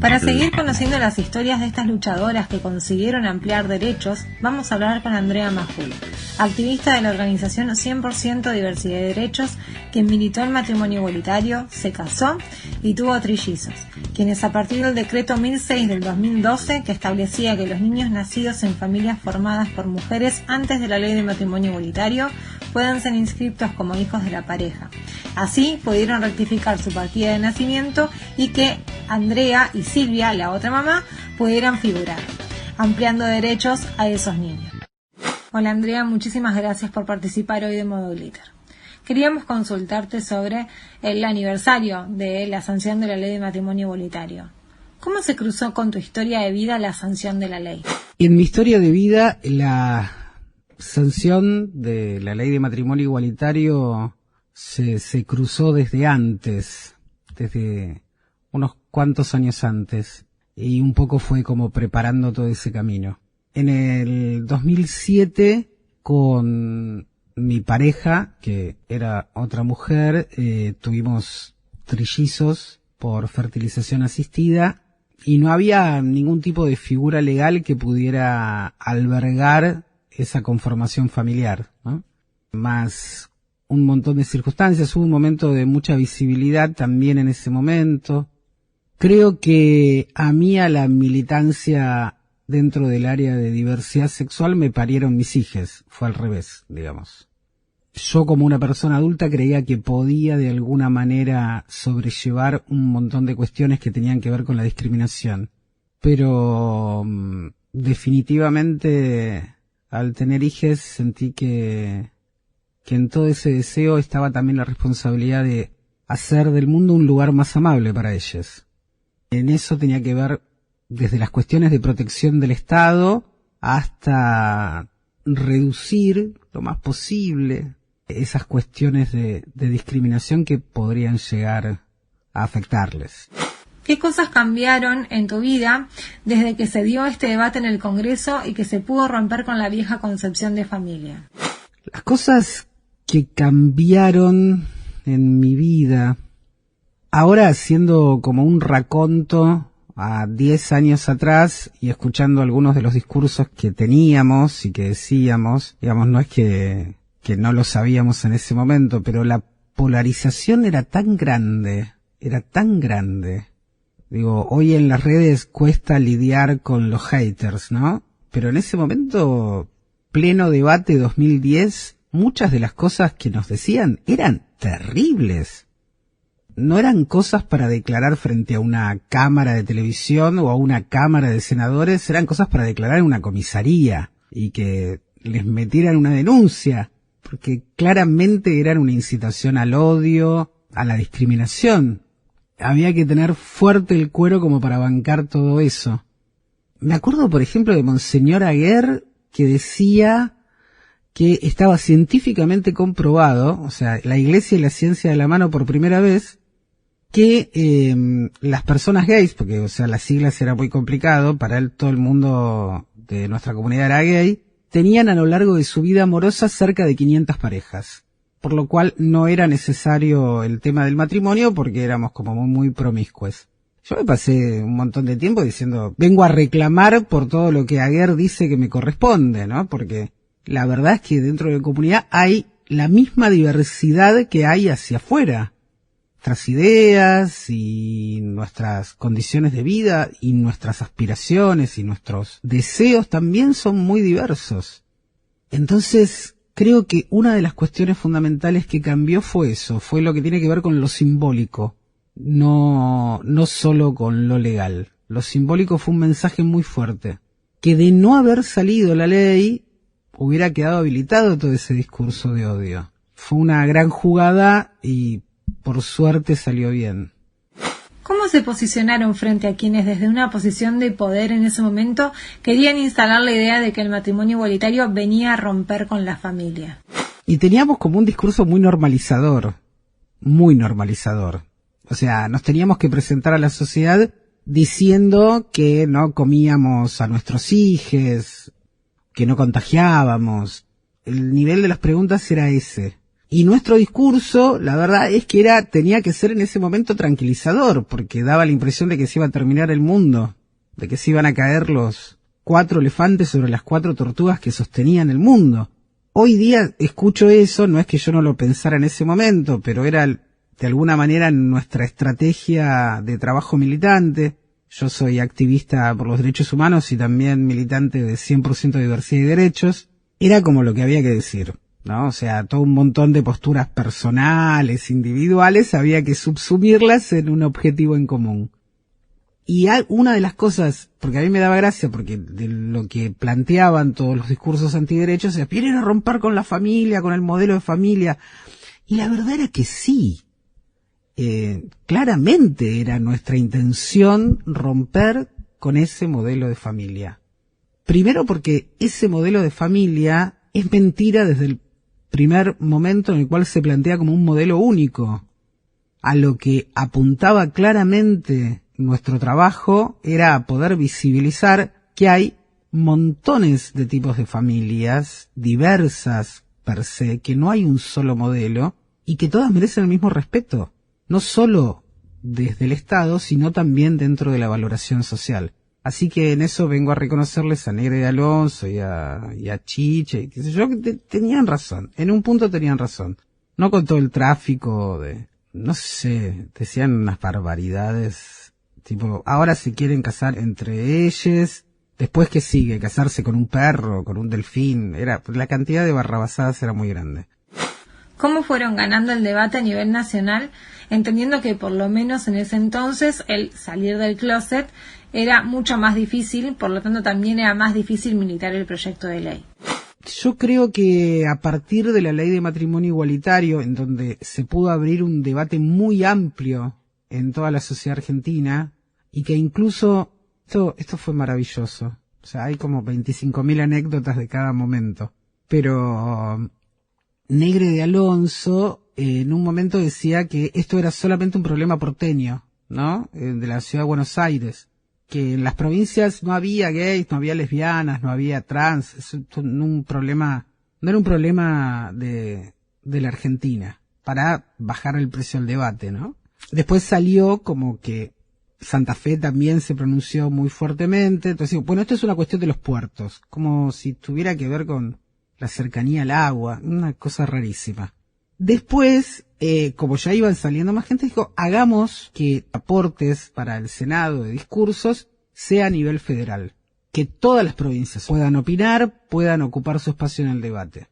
Para seguir conociendo las historias de estas luchadoras que consiguieron ampliar derechos, vamos a hablar con Andrea Majul, activista de la organización 100% Diversidad de Derechos, que militó el matrimonio igualitario, se casó y tuvo trillizos, quienes a partir del decreto 1006 del 2012, que establecía que los niños nacidos en familias formadas por mujeres antes de la ley de matrimonio igualitario puedan ser inscriptos como hijos de la pareja. Así pudieron rectificar su partida de nacimiento y que Andrea y Silvia, la otra mamá, pudieran figurar, ampliando derechos a esos niños. Hola Andrea, muchísimas gracias por participar hoy de Modo Glitter. Queríamos consultarte sobre el aniversario de la sanción de la ley de matrimonio igualitario. ¿Cómo se cruzó con tu historia de vida la sanción de la ley? En mi historia de vida, la sanción de la ley de matrimonio igualitario se cruzó desde antes, desde unos cuantos años antes, y un poco fue como preparando todo ese camino. En el 2007, con mi pareja, que era otra mujer, tuvimos trillizos por fertilización asistida, y no había ningún tipo de figura legal que pudiera albergar esa conformación familiar, ¿no? Más un montón de circunstancias, hubo un momento de mucha visibilidad también en ese momento. Creo que a mí, a la militancia dentro del área de diversidad sexual, me parieron mis hijas, fue al revés, digamos. Yo como una persona adulta creía que podía de alguna manera sobrellevar un montón de cuestiones que tenían que ver con la discriminación. Pero definitivamente al tener hijas sentí que en todo ese deseo estaba también la responsabilidad de hacer del mundo un lugar más amable para ellas. En eso tenía que ver desde las cuestiones de protección del Estado hasta reducir lo más posible esas cuestiones de discriminación que podrían llegar a afectarles. ¿Qué cosas cambiaron en tu vida desde que se dio este debate en el Congreso y que se pudo romper con la vieja concepción de familia? Las cosas que cambiaron en mi vida, ahora haciendo como un raconto a 10 años atrás y escuchando algunos de los discursos que teníamos y que decíamos, digamos, no es que no lo sabíamos en ese momento, pero la polarización era tan grande. Digo, hoy en las redes cuesta lidiar con los haters, ¿no? Pero en ese momento, pleno debate 2010, muchas de las cosas que nos decían eran terribles. No eran cosas para declarar frente a una cámara de televisión o a una cámara de senadores, eran cosas para declarar en una comisaría y que les metieran una denuncia, porque claramente eran una incitación al odio, a la discriminación. Había que tener fuerte el cuero como para bancar todo eso. Me acuerdo, por ejemplo, de Monseñor Aguer, que decía que estaba científicamente comprobado, o sea, la Iglesia y la ciencia de la mano por primera vez, que las personas gays, porque, o sea, las siglas era muy complicado, para él todo el mundo de nuestra comunidad era gay, tenían a lo largo de su vida amorosa cerca de 500 parejas, por lo cual no era necesario el tema del matrimonio porque éramos como muy promiscuos. Yo me pasé un montón de tiempo diciendo, vengo a reclamar por todo lo que Aguer dice que me corresponde, ¿no? Porque la verdad es que dentro de la comunidad hay la misma diversidad que hay hacia afuera. Nuestras ideas y nuestras condiciones de vida y nuestras aspiraciones y nuestros deseos también son muy diversos. Entonces, creo que una de las cuestiones fundamentales que cambió fue eso, fue lo que tiene que ver con lo simbólico, no solo con lo legal. Lo simbólico fue un mensaje muy fuerte, que de no haber salido la ley, hubiera quedado habilitado todo ese discurso de odio. Fue una gran jugada y por suerte salió bien. ¿Cómo se posicionaron frente a quienes desde una posición de poder en ese momento querían instalar la idea de que el matrimonio igualitario venía a romper con la familia? Y teníamos como un discurso muy normalizador. O sea, nos teníamos que presentar a la sociedad diciendo que no comíamos a nuestros hijos, que no contagiábamos. El nivel de las preguntas era ese. Y nuestro discurso, la verdad es que tenía que ser en ese momento tranquilizador, porque daba la impresión de que se iba a terminar el mundo, de que se iban a caer los 4 elefantes sobre las 4 tortugas que sostenían el mundo. Hoy día escucho eso, no es que yo no lo pensara en ese momento, pero era de alguna manera nuestra estrategia de trabajo militante. Yo soy activista por los derechos humanos y también militante de 100% de diversidad y derechos. Era como lo que había que decir, ¿no? O sea, todo un montón de posturas personales, individuales, había que subsumirlas en un objetivo en común. Y una de las cosas, porque a mí me daba gracia, porque de lo que planteaban todos los discursos antiderechos, es vienen a romper con la familia, con el modelo de familia. Y la verdad era que sí. Claramente era nuestra intención romper con ese modelo de familia. Primero porque ese modelo de familia es mentira desde el primer momento en el cual se plantea como un modelo único. A lo que apuntaba claramente nuestro trabajo era a poder visibilizar que hay montones de tipos de familias, diversas per se, que no hay un solo modelo y que todas merecen el mismo respeto, no solo desde el Estado, sino también dentro de la valoración social. Así que en eso vengo a reconocerles a Negre de Alonso y a Chiche, qué sé yo, que tenían razón, en un punto tenían razón. No con todo el tráfico no sé, decían unas barbaridades. Tipo, ahora se quieren casar entre ellos, después que sigue, casarse con un perro, con un delfín, la cantidad de barrabasadas era muy grande. ¿Cómo fueron ganando el debate a nivel nacional, entendiendo que por lo menos en ese entonces el salir del closet era mucho más difícil, por lo tanto también era más difícil militar el proyecto de ley? Yo creo que a partir de la ley de matrimonio igualitario, en donde se pudo abrir un debate muy amplio en toda la sociedad argentina, y que incluso, esto fue maravilloso, o sea, hay como 25.000 anécdotas de cada momento, pero Negre de Alonso en un momento decía que esto era solamente un problema porteño, ¿no? De la ciudad de Buenos Aires, que en las provincias no había gays, no había lesbianas, no había trans, no era un problema de la Argentina, para bajar el precio del debate, ¿no? Después salió como que Santa Fe también se pronunció muy fuertemente, entonces, bueno, esto es una cuestión de los puertos, como si tuviera que ver con la cercanía al agua, una cosa rarísima. Después, como ya iban saliendo más gente, dijo, hagamos que aportes para el Senado de discursos sea a nivel federal, que todas las provincias puedan opinar, puedan ocupar su espacio en el debate.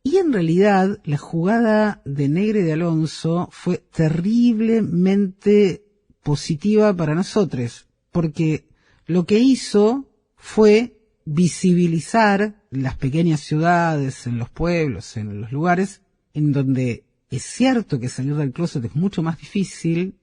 Y en realidad, la jugada de Negre de Alonso fue terriblemente positiva para nosotros, porque lo que hizo fue visibilizar las pequeñas ciudades, en los pueblos, en los lugares, en donde es cierto que salir del closet es mucho más difícil,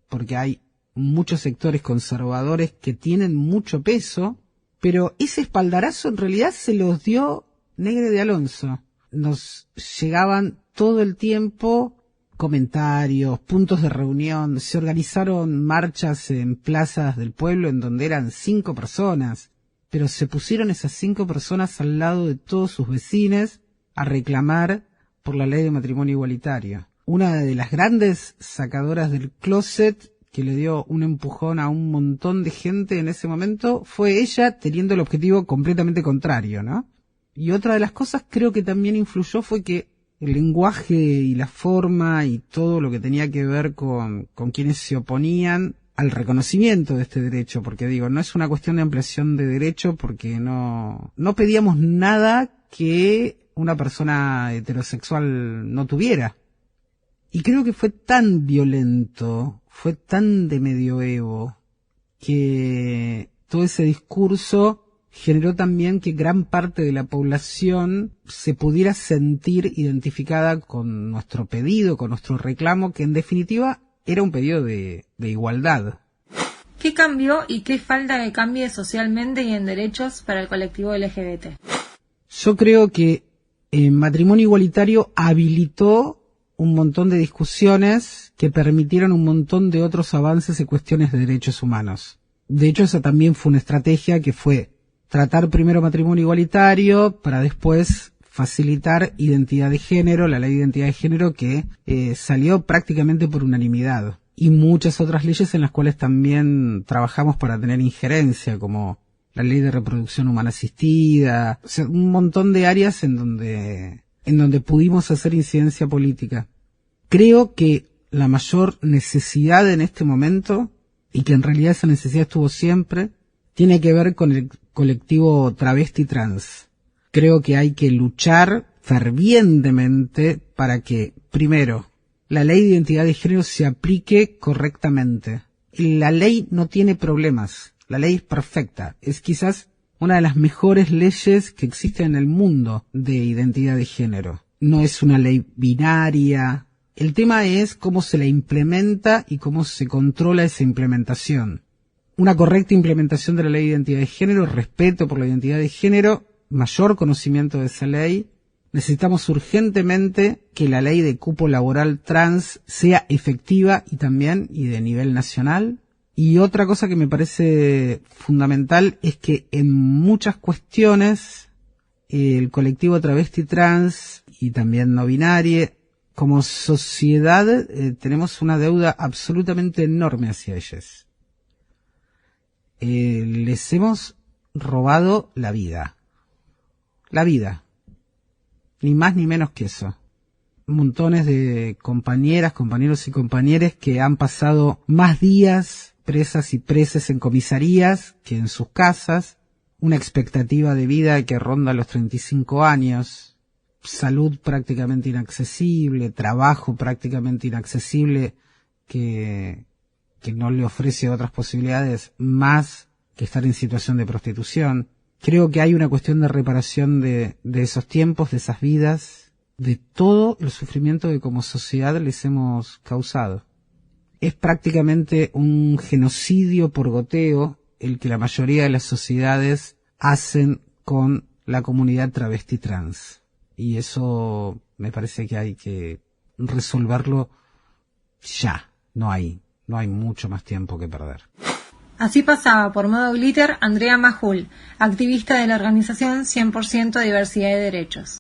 porque hay muchos sectores conservadores que tienen mucho peso, pero ese espaldarazo en realidad se los dio Negre de Alonso. Nos llegaban todo el tiempo comentarios, puntos de reunión, se organizaron marchas en plazas del pueblo en donde eran 5 personas, pero se pusieron esas 5 personas al lado de todos sus vecinos a reclamar por la ley de matrimonio igualitario. Una de las grandes sacadoras del closet que le dio un empujón a un montón de gente en ese momento fue ella, teniendo el objetivo completamente contrario, ¿no? Y otra de las cosas creo que también influyó fue que el lenguaje y la forma y todo lo que tenía que ver con quienes se oponían al reconocimiento de este derecho, porque digo, no es una cuestión de ampliación de derecho, porque no pedíamos nada que una persona heterosexual no tuviera. Y creo que fue tan violento, fue tan de medioevo, que todo ese discurso generó también que gran parte de la población se pudiera sentir identificada con nuestro pedido, con nuestro reclamo, que en definitiva era un pedido de igualdad. ¿Qué cambió y qué falta que cambie socialmente y en derechos para el colectivo LGBT? Yo creo que el matrimonio igualitario habilitó un montón de discusiones que permitieron un montón de otros avances en cuestiones de derechos humanos. De hecho, esa también fue una estrategia que fue tratar primero matrimonio igualitario para después facilitar identidad de género, la ley de identidad de género que salió prácticamente por unanimidad, y muchas otras leyes en las cuales también trabajamos para tener injerencia, como la ley de reproducción humana asistida, o sea, un montón de áreas en donde pudimos hacer incidencia política. Creo que la mayor necesidad en este momento, y que en realidad esa necesidad estuvo siempre, tiene que ver con el colectivo travesti trans. Creo que hay que luchar fervientemente para que, primero, la ley de identidad de género se aplique correctamente. La ley no tiene problemas, la ley es perfecta, es quizás una de las mejores leyes que existen en el mundo de identidad de género. No es una ley binaria. El tema es cómo se la implementa y cómo se controla esa implementación. Una correcta implementación de la ley de identidad de género, respeto por la identidad de género, mayor conocimiento de esa ley. Necesitamos urgentemente que la ley de cupo laboral trans sea efectiva y de nivel nacional. Y otra cosa que me parece fundamental es que en muchas cuestiones el colectivo travesti trans y también no binario, como sociedad tenemos una deuda absolutamente enorme hacia ellas. Les hemos robado la vida. La vida. Ni más ni menos que eso. Montones de compañeras, compañeros y compañeras que han pasado más días presas y preses en comisarías que en sus casas, una expectativa de vida que ronda los 35 años, salud prácticamente inaccesible, trabajo prácticamente inaccesible que no le ofrece otras posibilidades más que estar en situación de prostitución. Creo que hay una cuestión de reparación de esos tiempos, de esas vidas, de todo el sufrimiento que como sociedad les hemos causado. Es prácticamente un genocidio por goteo el que la mayoría de las sociedades hacen con la comunidad travesti trans. Y eso me parece que hay que resolverlo ya. No hay mucho más tiempo que perder. Así pasaba por Modo Glitter Andrea Majul, activista de la organización 100% Diversidad de Derechos.